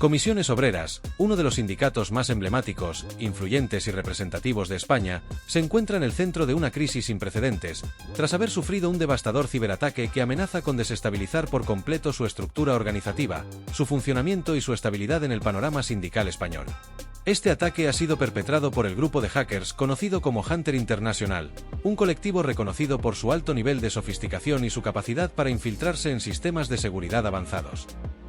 Comisiones Obreras, uno de los sindicatos más emblemáticos, influyentes y representativos de España, se encuentra en el centro de una crisis sin precedentes, tras haber sufrido un devastador ciberataque que amenaza con desestabilizar por completo su estructura organizativa, su funcionamiento y su estabilidad en el panorama sindical español. Este ataque ha sido perpetrado por el grupo de hackers conocido como Hunter International, un colectivo reconocido por su alto nivel de sofisticación y su capacidad para infiltrarse en sistemas de seguridad avanzados.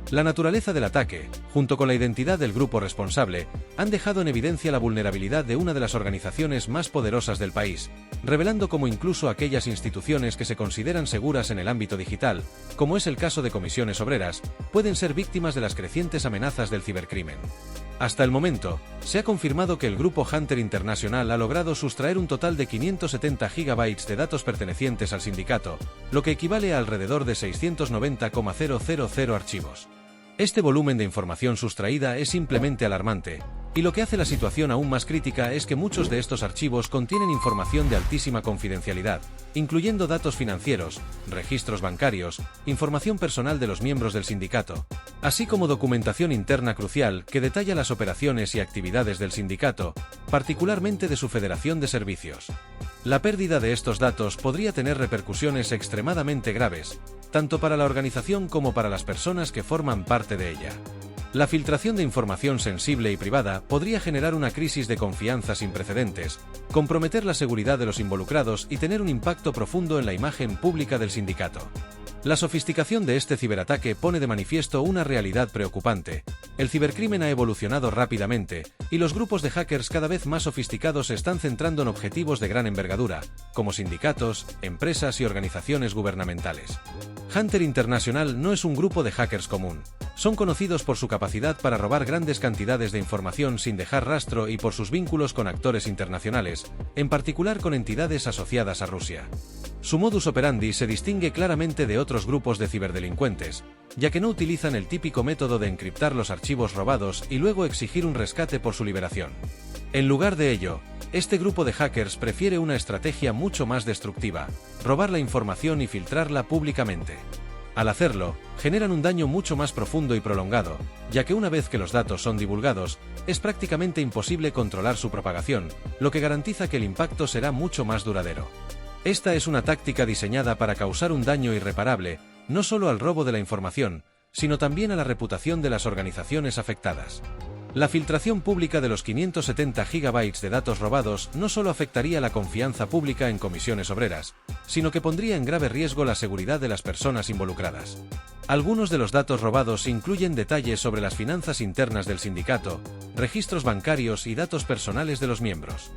La naturaleza del ataque, junto con la identidad del grupo responsable, han dejado en evidencia la vulnerabilidad de una de las organizaciones más poderosas del país, revelando cómo incluso aquellas instituciones que se consideran seguras en el ámbito digital, como es el caso de Comisiones Obreras, pueden ser víctimas de las crecientes amenazas del cibercrimen. Hasta el momento, se ha confirmado que el grupo Hunter International ha logrado sustraer un total de 570 gigabytes de datos pertenecientes al sindicato, lo que equivale a alrededor de 690,000 archivos. Este volumen de información sustraída es simplemente alarmante, y lo que hace la situación aún más crítica es que muchos de estos archivos contienen información de altísima confidencialidad, incluyendo datos financieros, registros bancarios, información personal de los miembros del sindicato, así como documentación interna crucial que detalla las operaciones y actividades del sindicato, particularmente de su federación de servicios. La pérdida de estos datos podría tener repercusiones extremadamente graves, tanto para la organización como para las personas que forman parte de ella. La filtración de información sensible y privada podría generar una crisis de confianza sin precedentes, comprometer la seguridad de los involucrados y tener un impacto profundo en la imagen pública del sindicato. La sofisticación de este ciberataque pone de manifiesto una realidad preocupante. El cibercrimen ha evolucionado rápidamente, y los grupos de hackers cada vez más sofisticados se están centrando en objetivos de gran envergadura, como sindicatos, empresas y organizaciones gubernamentales. Hunter International no es un grupo de hackers común. Son conocidos por su capacidad para robar grandes cantidades de información sin dejar rastro y por sus vínculos con actores internacionales, en particular con entidades asociadas a Rusia. Su modus operandi se distingue claramente de otros grupos de ciberdelincuentes, ya que no utilizan el típico método de encriptar los archivos robados y luego exigir un rescate por su liberación. En lugar de ello, este grupo de hackers prefiere una estrategia mucho más destructiva: robar la información y filtrarla públicamente. Al hacerlo, generan un daño mucho más profundo y prolongado, ya que una vez que los datos son divulgados, es prácticamente imposible controlar su propagación, lo que garantiza que el impacto será mucho más duradero. Esta es una táctica diseñada para causar un daño irreparable, no solo al robo de la información, sino también a la reputación de las organizaciones afectadas. La filtración pública de los 570 gigabytes de datos robados no solo afectaría la confianza pública en Comisiones Obreras, sino que pondría en grave riesgo la seguridad de las personas involucradas. Algunos de los datos robados incluyen detalles sobre las finanzas internas del sindicato, registros bancarios y datos personales de los miembros.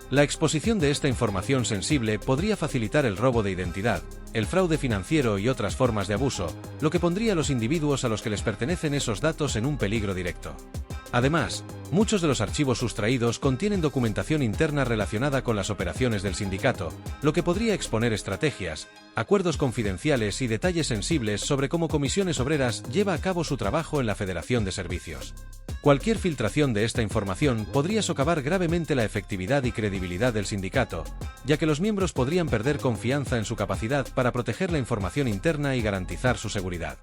La exposición de esta información sensible podría facilitar el robo de identidad, el fraude financiero y otras formas de abuso, lo que pondría a los individuos a los que les pertenecen esos datos en un peligro directo. Además, muchos de los archivos sustraídos contienen documentación interna relacionada con las operaciones del sindicato, lo que podría exponer estrategias, acuerdos confidenciales y detalles sensibles sobre cómo Comisiones Obreras lleva a cabo su trabajo en la Federación de Servicios. Cualquier filtración de esta información podría socavar gravemente la efectividad y credibilidad del sindicato, ya que los miembros podrían perder confianza en su capacidad para proteger la información interna y garantizar su seguridad.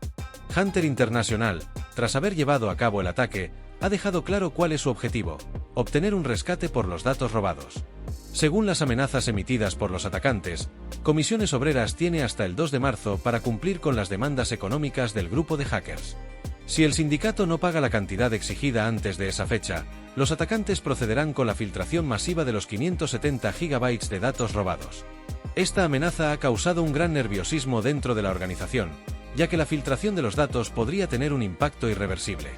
Hunter International, tras haber llevado a cabo el ataque, ha dejado claro cuál es su objetivo: obtener un rescate por los datos robados. Según las amenazas emitidas por los atacantes, Comisiones Obreras tiene hasta el 2 de marzo para cumplir con las demandas económicas del grupo de hackers. Si el sindicato no paga la cantidad exigida antes de esa fecha, los atacantes procederán con la filtración masiva de los 570 gigabytes de datos robados. Esta amenaza ha causado un gran nerviosismo dentro de la organización, ya que la filtración de los datos podría tener un impacto irreversible.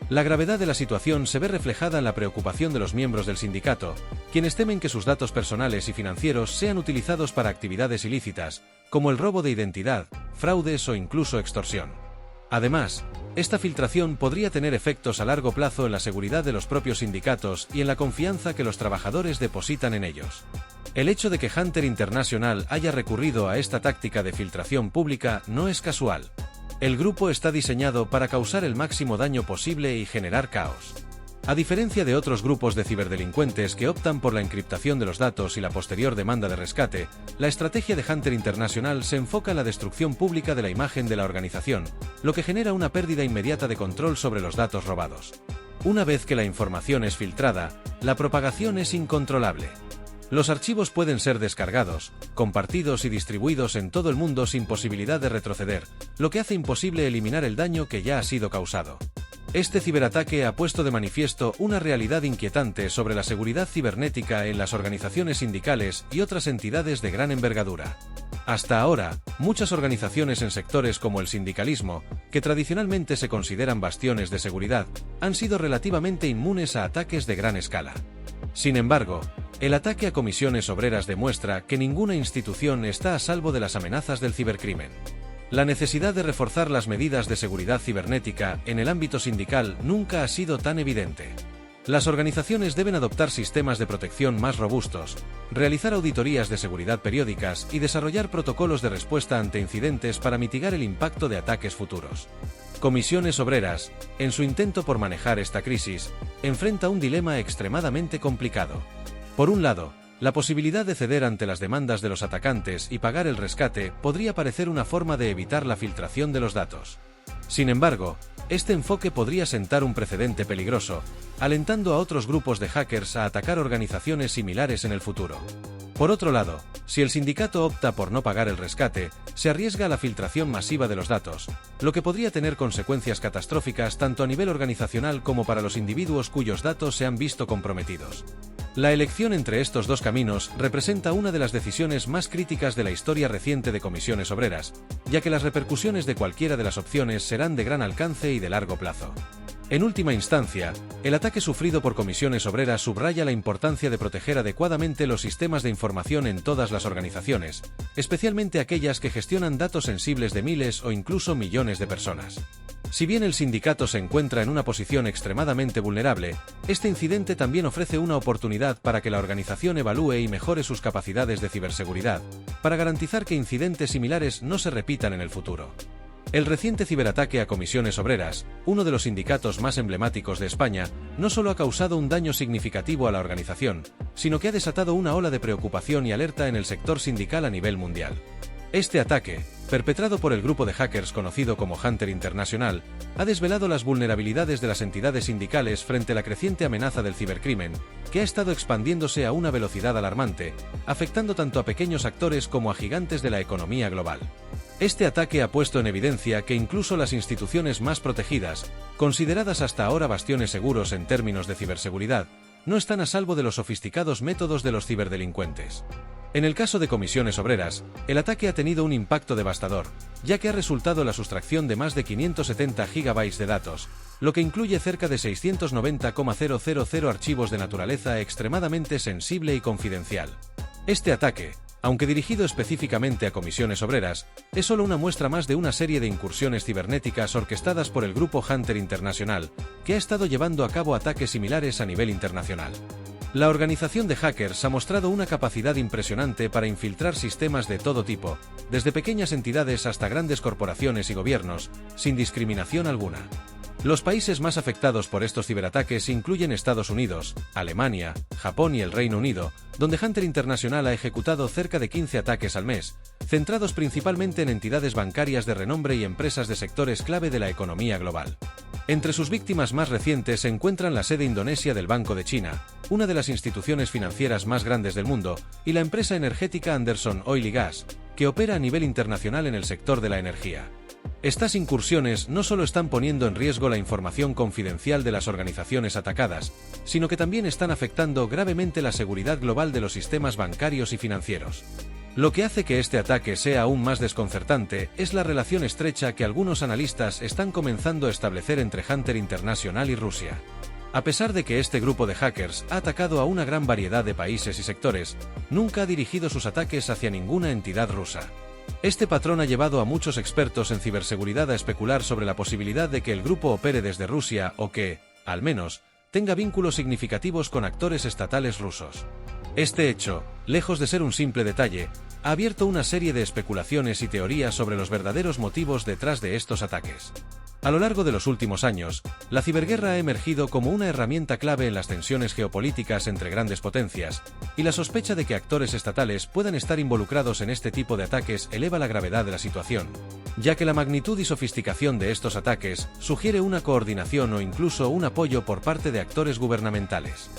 La gravedad de la situación se ve reflejada en la preocupación de los miembros del sindicato, quienes temen que sus datos personales y financieros sean utilizados para actividades ilícitas, como el robo de identidad, fraudes o incluso extorsión. Además, esta filtración podría tener efectos a largo plazo en la seguridad de los propios sindicatos y en la confianza que los trabajadores depositan en ellos. El hecho de que Hunter International haya recurrido a esta táctica de filtración pública no es casual. El grupo está diseñado para causar el máximo daño posible y generar caos. A diferencia de otros grupos de ciberdelincuentes que optan por la encriptación de los datos y la posterior demanda de rescate, la estrategia de Hunter International se enfoca en la destrucción pública de la imagen de la organización, lo que genera una pérdida inmediata de control sobre los datos robados. Una vez que la información es filtrada, la propagación es incontrolable. Los archivos pueden ser descargados, compartidos y distribuidos en todo el mundo sin posibilidad de retroceder, lo que hace imposible eliminar el daño que ya ha sido causado. Este ciberataque ha puesto de manifiesto una realidad inquietante sobre la seguridad cibernética en las organizaciones sindicales y otras entidades de gran envergadura. Hasta ahora, muchas organizaciones en sectores como el sindicalismo, que tradicionalmente se consideran bastiones de seguridad, han sido relativamente inmunes a ataques de gran escala. Sin embargo, el ataque a comisiones obreras demuestra que ninguna institución está a salvo de las amenazas del cibercrimen. La necesidad de reforzar las medidas de seguridad cibernética en el ámbito sindical nunca ha sido tan evidente. Las organizaciones deben adoptar sistemas de protección más robustos, realizar auditorías de seguridad periódicas y desarrollar protocolos de respuesta ante incidentes para mitigar el impacto de ataques futuros. Comisiones Obreras, en su intento por manejar esta crisis, enfrenta un dilema extremadamente complicado. Por un lado, la posibilidad de ceder ante las demandas de los atacantes y pagar el rescate podría parecer una forma de evitar la filtración de los datos. Sin embargo, este enfoque podría sentar un precedente peligroso, alentando a otros grupos de hackers a atacar organizaciones similares en el futuro. Por otro lado, si el sindicato opta por no pagar el rescate, se arriesga a la filtración masiva de los datos, lo que podría tener consecuencias catastróficas tanto a nivel organizacional como para los individuos cuyos datos se han visto comprometidos. La elección entre estos dos caminos representa una de las decisiones más críticas de la historia reciente de comisiones obreras, ya que las repercusiones de cualquiera de las opciones serán de gran alcance y de largo plazo. En última instancia, el ataque sufrido por comisiones obreras subraya la importancia de proteger adecuadamente los sistemas de información en todas las organizaciones, especialmente aquellas que gestionan datos sensibles de miles o incluso millones de personas. Si bien el sindicato se encuentra en una posición extremadamente vulnerable, este incidente también ofrece una oportunidad para que la organización evalúe y mejore sus capacidades de ciberseguridad, para garantizar que incidentes similares no se repitan en el futuro. El reciente ciberataque a comisiones obreras, uno de los sindicatos más emblemáticos de España, no solo ha causado un daño significativo a la organización, sino que ha desatado una ola de preocupación y alerta en el sector sindical a nivel mundial. Este ataque, perpetrado por el grupo de hackers conocido como Hunter International, ha desvelado las vulnerabilidades de las entidades sindicales frente a la creciente amenaza del cibercrimen, que ha estado expandiéndose a una velocidad alarmante, afectando tanto a pequeños actores como a gigantes de la economía global. Este ataque ha puesto en evidencia que incluso las instituciones más protegidas, consideradas hasta ahora bastiones seguros en términos de ciberseguridad, no están a salvo de los sofisticados métodos de los ciberdelincuentes. En el caso de comisiones obreras, el ataque ha tenido un impacto devastador, ya que ha resultado en la sustracción de más de 570 gigabytes de datos, lo que incluye cerca de 690,000 archivos de naturaleza extremadamente sensible y confidencial. Este ataque, aunque dirigido específicamente a comisiones obreras, es solo una muestra más de una serie de incursiones cibernéticas orquestadas por el grupo Hunter International, que ha estado llevando a cabo ataques similares a nivel internacional. La organización de hackers ha mostrado una capacidad impresionante para infiltrar sistemas de todo tipo, desde pequeñas entidades hasta grandes corporaciones y gobiernos, sin discriminación alguna. Los países más afectados por estos ciberataques incluyen Estados Unidos, Alemania, Japón y el Reino Unido, donde Hunter International ha ejecutado cerca de 15 ataques al mes, centrados principalmente en entidades bancarias de renombre y empresas de sectores clave de la economía global. Entre sus víctimas más recientes se encuentran la sede indonesia del Banco de China, una de las instituciones financieras más grandes del mundo, y la empresa energética Anderson Oil y Gas, que opera a nivel internacional en el sector de la energía. Estas incursiones no solo están poniendo en riesgo la información confidencial de las organizaciones atacadas, sino que también están afectando gravemente la seguridad global de los sistemas bancarios y financieros. Lo que hace que este ataque sea aún más desconcertante es la relación estrecha que algunos analistas están comenzando a establecer entre Hunter International y Rusia. A pesar de que este grupo de hackers ha atacado a una gran variedad de países y sectores, nunca ha dirigido sus ataques hacia ninguna entidad rusa. Este patrón ha llevado a muchos expertos en ciberseguridad a especular sobre la posibilidad de que el grupo opere desde Rusia o que, al menos, tenga vínculos significativos con actores estatales rusos. Este hecho, lejos de ser un simple detalle, ha abierto una serie de especulaciones y teorías sobre los verdaderos motivos detrás de estos ataques. A lo largo de los últimos años, la ciberguerra ha emergido como una herramienta clave en las tensiones geopolíticas entre grandes potencias, y la sospecha de que actores estatales puedan estar involucrados en este tipo de ataques eleva la gravedad de la situación, ya que la magnitud y sofisticación de estos ataques sugiere una coordinación o incluso un apoyo por parte de actores gubernamentales.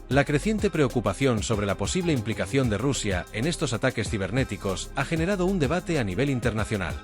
La creciente preocupación sobre la posible implicación de Rusia en estos ataques cibernéticos ha generado un debate a nivel internacional.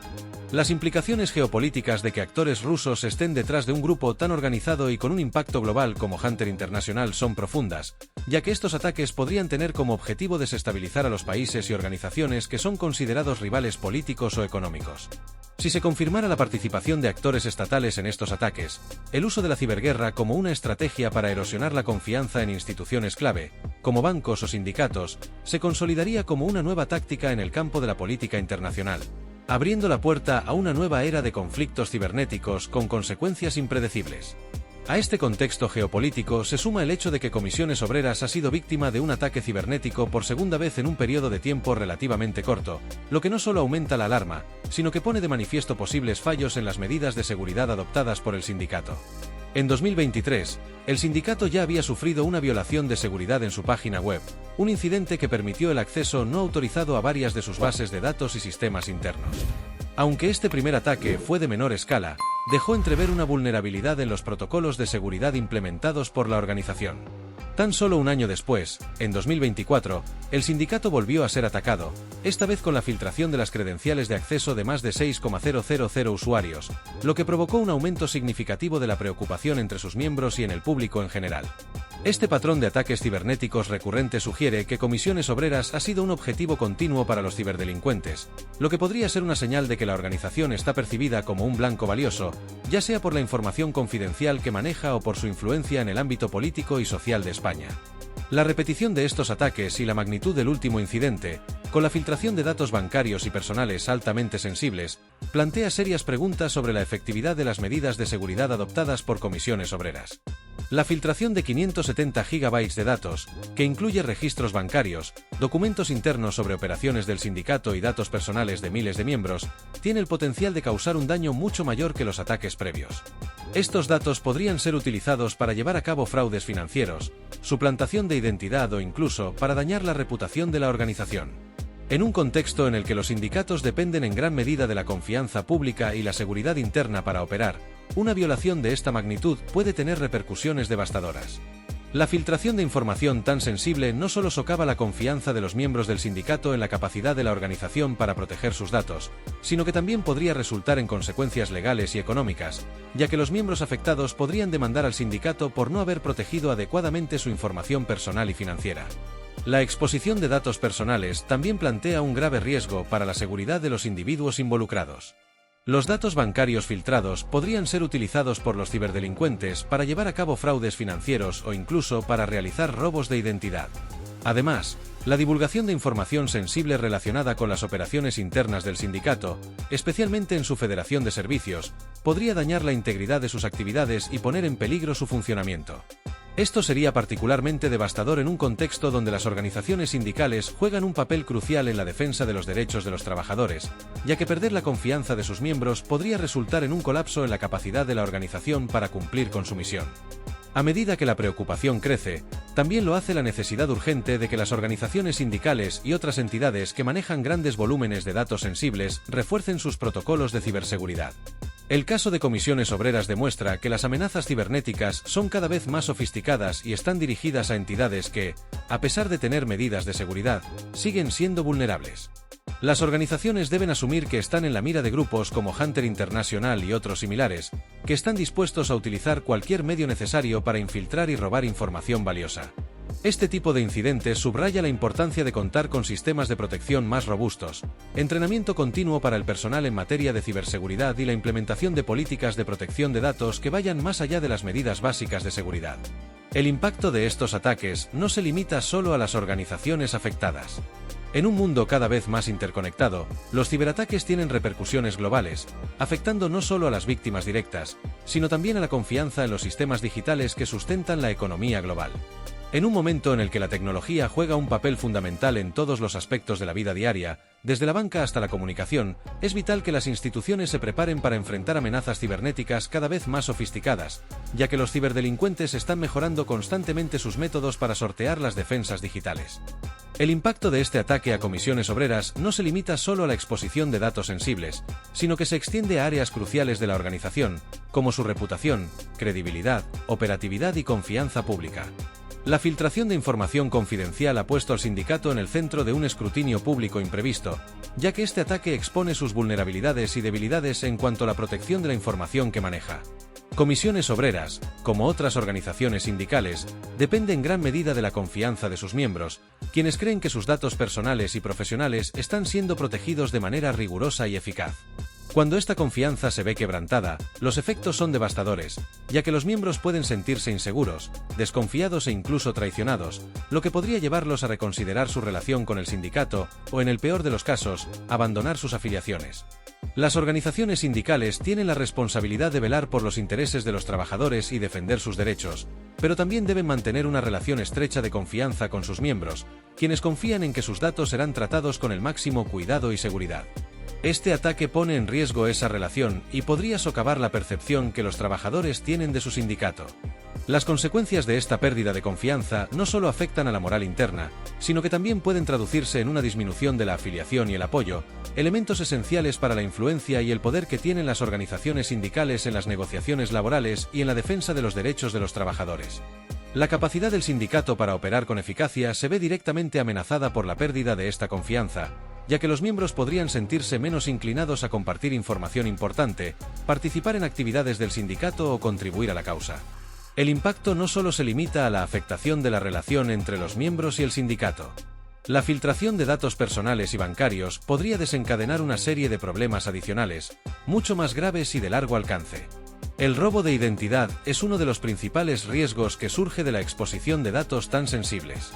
Las implicaciones geopolíticas de que actores rusos estén detrás de un grupo tan organizado y con un impacto global como Hunter International son profundas, ya que estos ataques podrían tener como objetivo desestabilizar a los países y organizaciones que son considerados rivales políticos o económicos. Si se confirmara la participación de actores estatales en estos ataques, el uso de la ciberguerra como una estrategia para erosionar la confianza en instituciones clave, como bancos o sindicatos, se consolidaría como una nueva táctica en el campo de la política internacional, abriendo la puerta a una nueva era de conflictos cibernéticos con consecuencias impredecibles. A este contexto geopolítico se suma el hecho de que Comisiones Obreras ha sido víctima de un ataque cibernético por segunda vez en un periodo de tiempo relativamente corto, lo que no solo aumenta la alarma, sino que pone de manifiesto posibles fallos en las medidas de seguridad adoptadas por el sindicato. En 2023, el sindicato ya había sufrido una violación de seguridad en su página web, un incidente que permitió el acceso no autorizado a varias de sus bases de datos y sistemas internos. Aunque este primer ataque fue de menor escala, dejó entrever una vulnerabilidad en los protocolos de seguridad implementados por la organización. Tan solo un año después, en 2024, el sindicato volvió a ser atacado, esta vez con la filtración de las credenciales de acceso de más de 6,000 usuarios, lo que provocó un aumento significativo de la preocupación entre sus miembros y en el público en general. Este patrón de ataques cibernéticos recurrente sugiere que Comisiones Obreras ha sido un objetivo continuo para los ciberdelincuentes, lo que podría ser una señal de que la organización está percibida como un blanco valioso, ya sea por la información confidencial que maneja o por su influencia en el ámbito político y social de España. La repetición de estos ataques y la magnitud del último incidente, con la filtración de datos bancarios y personales altamente sensibles, plantea serias preguntas sobre la efectividad de las medidas de seguridad adoptadas por Comisiones Obreras. La filtración de 570 GB de datos, que incluye registros bancarios, documentos internos sobre operaciones del sindicato y datos personales de miles de miembros, tiene el potencial de causar un daño mucho mayor que los ataques previos. Estos datos podrían ser utilizados para llevar a cabo fraudes financieros, suplantación de identidad o incluso para dañar la reputación de la organización. En un contexto en el que los sindicatos dependen en gran medida de la confianza pública y la seguridad interna para operar, una violación de esta magnitud puede tener repercusiones devastadoras. La filtración de información tan sensible no solo socava la confianza de los miembros del sindicato en la capacidad de la organización para proteger sus datos, sino que también podría resultar en consecuencias legales y económicas, ya que los miembros afectados podrían demandar al sindicato por no haber protegido adecuadamente su información personal y financiera. La exposición de datos personales también plantea un grave riesgo para la seguridad de los individuos involucrados. Los datos bancarios filtrados podrían ser utilizados por los ciberdelincuentes para llevar a cabo fraudes financieros o incluso para realizar robos de identidad. Además, la divulgación de información sensible relacionada con las operaciones internas del sindicato, especialmente en su federación de servicios, podría dañar la integridad de sus actividades y poner en peligro su funcionamiento. Esto sería particularmente devastador en un contexto donde las organizaciones sindicales juegan un papel crucial en la defensa de los derechos de los trabajadores, ya que perder la confianza de sus miembros podría resultar en un colapso en la capacidad de la organización para cumplir con su misión. A medida que la preocupación crece, también lo hace la necesidad urgente de que las organizaciones sindicales y otras entidades que manejan grandes volúmenes de datos sensibles refuercen sus protocolos de ciberseguridad. El caso de Comisiones Obreras demuestra que las amenazas cibernéticas son cada vez más sofisticadas y están dirigidas a entidades que, a pesar de tener medidas de seguridad, siguen siendo vulnerables. Las organizaciones deben asumir que están en la mira de grupos como Hunter International y otros similares, que están dispuestos a utilizar cualquier medio necesario para infiltrar y robar información valiosa. Este tipo de incidentes subraya la importancia de contar con sistemas de protección más robustos, entrenamiento continuo para el personal en materia de ciberseguridad y la implementación de políticas de protección de datos que vayan más allá de las medidas básicas de seguridad. El impacto de estos ataques no se limita solo a las organizaciones afectadas. En un mundo cada vez más interconectado, los ciberataques tienen repercusiones globales, afectando no solo a las víctimas directas, sino también a la confianza en los sistemas digitales que sustentan la economía global. En un momento en el que la tecnología juega un papel fundamental en todos los aspectos de la vida diaria, desde la banca hasta la comunicación, es vital que las instituciones se preparen para enfrentar amenazas cibernéticas cada vez más sofisticadas, ya que los ciberdelincuentes están mejorando constantemente sus métodos para sortear las defensas digitales. El impacto de este ataque a comisiones obreras no se limita solo a la exposición de datos sensibles, sino que se extiende a áreas cruciales de la organización, como su reputación, credibilidad, operatividad y confianza pública. La filtración de información confidencial ha puesto al sindicato en el centro de un escrutinio público imprevisto, ya que este ataque expone sus vulnerabilidades y debilidades en cuanto a la protección de la información que maneja. Comisiones obreras, como otras organizaciones sindicales, depende en gran medida de la confianza de sus miembros, quienes creen que sus datos personales y profesionales están siendo protegidos de manera rigurosa y eficaz. Cuando esta confianza se ve quebrantada, los efectos son devastadores, ya que los miembros pueden sentirse inseguros, desconfiados e incluso traicionados, lo que podría llevarlos a reconsiderar su relación con el sindicato o, en el peor de los casos, abandonar sus afiliaciones. Las organizaciones sindicales tienen la responsabilidad de velar por los intereses de los trabajadores y defender sus derechos, pero también deben mantener una relación estrecha de confianza con sus miembros, quienes confían en que sus datos serán tratados con el máximo cuidado y seguridad. Este ataque pone en riesgo esa relación y podría socavar la percepción que los trabajadores tienen de su sindicato. Las consecuencias de esta pérdida de confianza no solo afectan a la moral interna, sino que también pueden traducirse en una disminución de la afiliación y el apoyo, elementos esenciales para la influencia y el poder que tienen las organizaciones sindicales en las negociaciones laborales y en la defensa de los derechos de los trabajadores. La capacidad del sindicato para operar con eficacia se ve directamente amenazada por la pérdida de esta confianza, ya que los miembros podrían sentirse menos inclinados a compartir información importante, participar en actividades del sindicato o contribuir a la causa. El impacto no solo se limita a la afectación de la relación entre los miembros y el sindicato. La filtración de datos personales y bancarios podría desencadenar una serie de problemas adicionales, mucho más graves y de largo alcance. El robo de identidad es uno de los principales riesgos que surge de la exposición de datos tan sensibles.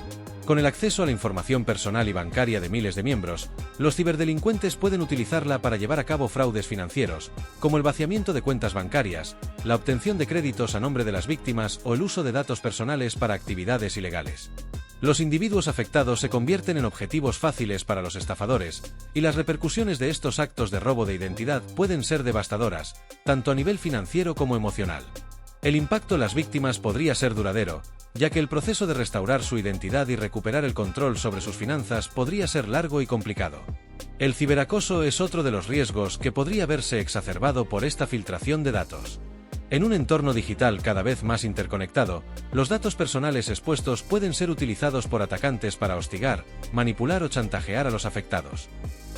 Con el acceso a la información personal y bancaria de miles de miembros, los ciberdelincuentes pueden utilizarla para llevar a cabo fraudes financieros, como el vaciamiento de cuentas bancarias, la obtención de créditos a nombre de las víctimas o el uso de datos personales para actividades ilegales. Los individuos afectados se convierten en objetivos fáciles para los estafadores, y las repercusiones de estos actos de robo de identidad pueden ser devastadoras, tanto a nivel financiero como emocional. El impacto en las víctimas podría ser duradero, ya que el proceso de restaurar su identidad y recuperar el control sobre sus finanzas podría ser largo y complicado. El ciberacoso es otro de los riesgos que podría verse exacerbado por esta filtración de datos. En un entorno digital cada vez más interconectado, los datos personales expuestos pueden ser utilizados por atacantes para hostigar, manipular o chantajear a los afectados.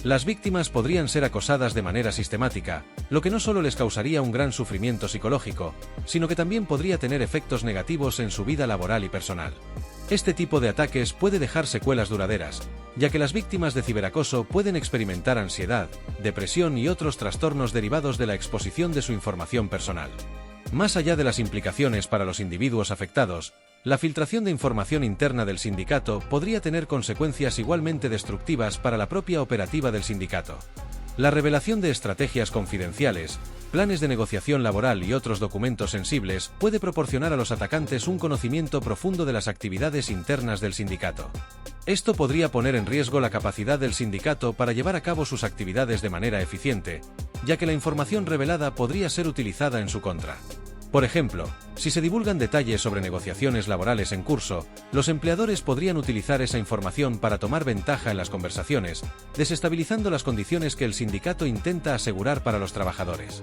Las víctimas podrían ser acosadas de manera sistemática, lo que no solo les causaría un gran sufrimiento psicológico, sino que también podría tener efectos negativos en su vida laboral y personal. Este tipo de ataques puede dejar secuelas duraderas, ya que las víctimas de ciberacoso pueden experimentar ansiedad, depresión y otros trastornos derivados de la exposición de su información personal. Más allá de las implicaciones para los individuos afectados, la filtración de información interna del sindicato podría tener consecuencias igualmente destructivas para la propia operativa del sindicato. La revelación de estrategias confidenciales, planes de negociación laboral y otros documentos sensibles puede proporcionar a los atacantes un conocimiento profundo de las actividades internas del sindicato. Esto podría poner en riesgo la capacidad del sindicato para llevar a cabo sus actividades de manera eficiente, ya que la información revelada podría ser utilizada en su contra. Por ejemplo, si se divulgan detalles sobre negociaciones laborales en curso, los empleadores podrían utilizar esa información para tomar ventaja en las conversaciones, desestabilizando las condiciones que el sindicato intenta asegurar para los trabajadores.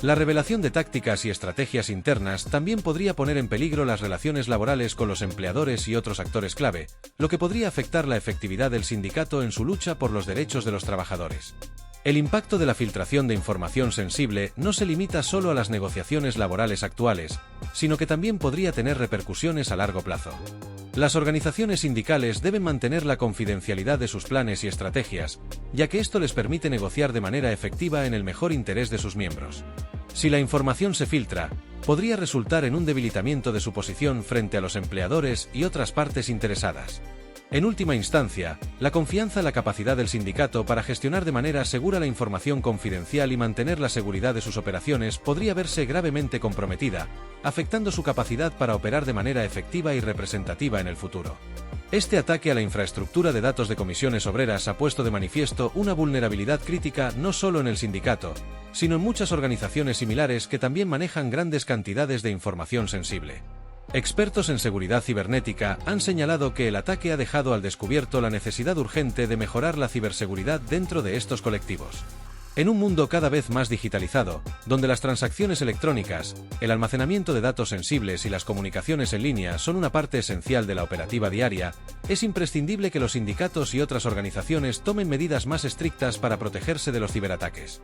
La revelación de tácticas y estrategias internas también podría poner en peligro las relaciones laborales con los empleadores y otros actores clave, lo que podría afectar la efectividad del sindicato en su lucha por los derechos de los trabajadores. El impacto de la filtración de información sensible no se limita solo a las negociaciones laborales actuales, sino que también podría tener repercusiones a largo plazo. Las organizaciones sindicales deben mantener la confidencialidad de sus planes y estrategias, ya que esto les permite negociar de manera efectiva en el mejor interés de sus miembros. Si la información se filtra, podría resultar en un debilitamiento de su posición frente a los empleadores y otras partes interesadas. En última instancia, la confianza en la capacidad del sindicato para gestionar de manera segura la información confidencial y mantener la seguridad de sus operaciones podría verse gravemente comprometida, afectando su capacidad para operar de manera efectiva y representativa en el futuro. Este ataque a la infraestructura de datos de comisiones obreras ha puesto de manifiesto una vulnerabilidad crítica no solo en el sindicato, sino en muchas organizaciones similares que también manejan grandes cantidades de información sensible. Expertos en seguridad cibernética han señalado que el ataque ha dejado al descubierto la necesidad urgente de mejorar la ciberseguridad dentro de estos colectivos. En un mundo cada vez más digitalizado, donde las transacciones electrónicas, el almacenamiento de datos sensibles y las comunicaciones en línea son una parte esencial de la operativa diaria, es imprescindible que los sindicatos y otras organizaciones tomen medidas más estrictas para protegerse de los ciberataques.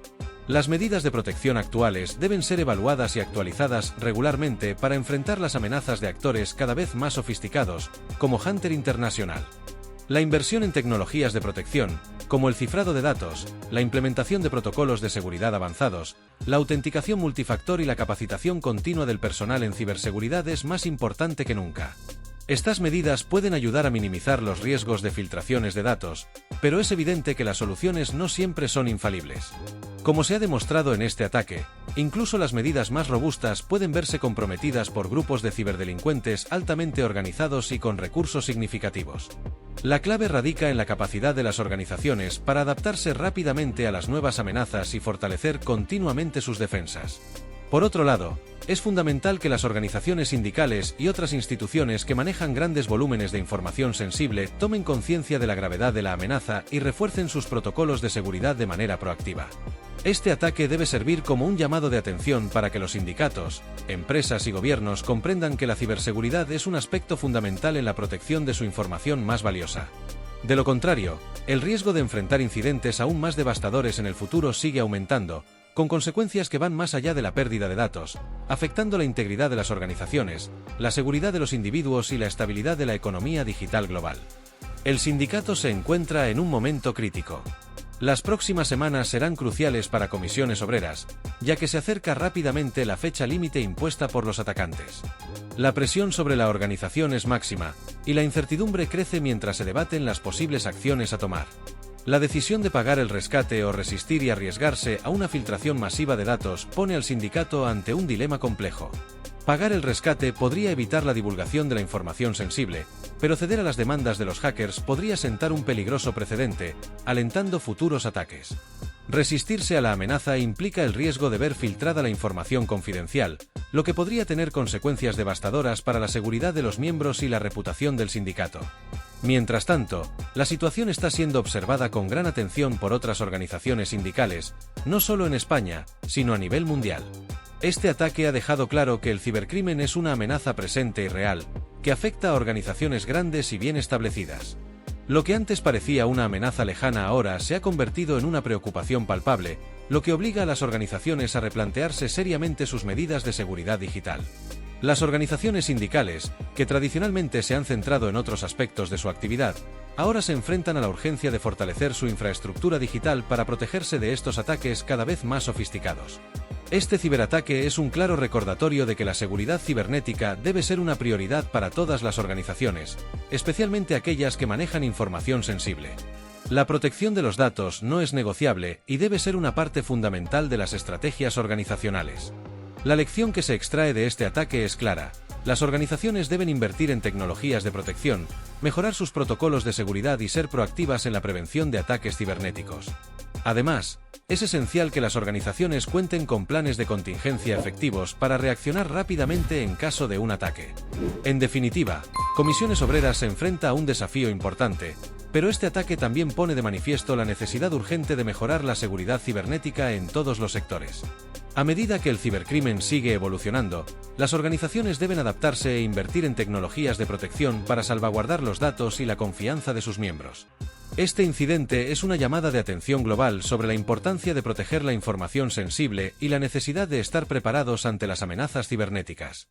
Las medidas de protección actuales deben ser evaluadas y actualizadas regularmente para enfrentar las amenazas de actores cada vez más sofisticados, como Hunter International. La inversión en tecnologías de protección, como el cifrado de datos, la implementación de protocolos de seguridad avanzados, la autenticación multifactor y la capacitación continua del personal en ciberseguridad es más importante que nunca. Estas medidas pueden ayudar a minimizar los riesgos de filtraciones de datos, pero es evidente que las soluciones no siempre son infalibles. Como se ha demostrado en este ataque, incluso las medidas más robustas pueden verse comprometidas por grupos de ciberdelincuentes altamente organizados y con recursos significativos. La clave radica en la capacidad de las organizaciones para adaptarse rápidamente a las nuevas amenazas y fortalecer continuamente sus defensas. Por otro lado, es fundamental que las organizaciones sindicales y otras instituciones que manejan grandes volúmenes de información sensible tomen conciencia de la gravedad de la amenaza y refuercen sus protocolos de seguridad de manera proactiva. Este ataque debe servir como un llamado de atención para que los sindicatos, empresas y gobiernos comprendan que la ciberseguridad es un aspecto fundamental en la protección de su información más valiosa. De lo contrario, el riesgo de enfrentar incidentes aún más devastadores en el futuro sigue aumentando, con consecuencias que van más allá de la pérdida de datos, afectando la integridad de las organizaciones, la seguridad de los individuos y la estabilidad de la economía digital global. El sindicato se encuentra en un momento crítico. Las próximas semanas serán cruciales para comisiones obreras, ya que se acerca rápidamente la fecha límite impuesta por los atacantes. La presión sobre la organización es máxima, y la incertidumbre crece mientras se debaten las posibles acciones a tomar. La decisión de pagar el rescate o resistir y arriesgarse a una filtración masiva de datos pone al sindicato ante un dilema complejo. Pagar el rescate podría evitar la divulgación de la información sensible, pero ceder a las demandas de los hackers podría sentar un peligroso precedente, alentando futuros ataques. Resistirse a la amenaza implica el riesgo de ver filtrada la información confidencial, lo que podría tener consecuencias devastadoras para la seguridad de los miembros y la reputación del sindicato. Mientras tanto, la situación está siendo observada con gran atención por otras organizaciones sindicales, no solo en España, sino a nivel mundial. Este ataque ha dejado claro que el cibercrimen es una amenaza presente y real, que afecta a organizaciones grandes y bien establecidas. Lo que antes parecía una amenaza lejana ahora se ha convertido en una preocupación palpable, lo que obliga a las organizaciones a replantearse seriamente sus medidas de seguridad digital. Las organizaciones sindicales, que tradicionalmente se han centrado en otros aspectos de su actividad, ahora se enfrentan a la urgencia de fortalecer su infraestructura digital para protegerse de estos ataques cada vez más sofisticados. Este ciberataque es un claro recordatorio de que la seguridad cibernética debe ser una prioridad para todas las organizaciones, especialmente aquellas que manejan información sensible. La protección de los datos no es negociable y debe ser una parte fundamental de las estrategias organizacionales. La lección que se extrae de este ataque es clara. Las organizaciones deben invertir en tecnologías de protección, mejorar sus protocolos de seguridad y ser proactivas en la prevención de ataques cibernéticos. Además, es esencial que las organizaciones cuenten con planes de contingencia efectivos para reaccionar rápidamente en caso de un ataque. En definitiva, Comisiones Obreras se enfrenta a un desafío importante, pero este ataque también pone de manifiesto la necesidad urgente de mejorar la seguridad cibernética en todos los sectores. A medida que el cibercrimen sigue evolucionando, las organizaciones deben adaptarse e invertir en tecnologías de protección para salvaguardar los datos y la confianza de sus miembros. Este incidente es una llamada de atención global sobre la importancia de proteger la información sensible y la necesidad de estar preparados ante las amenazas cibernéticas.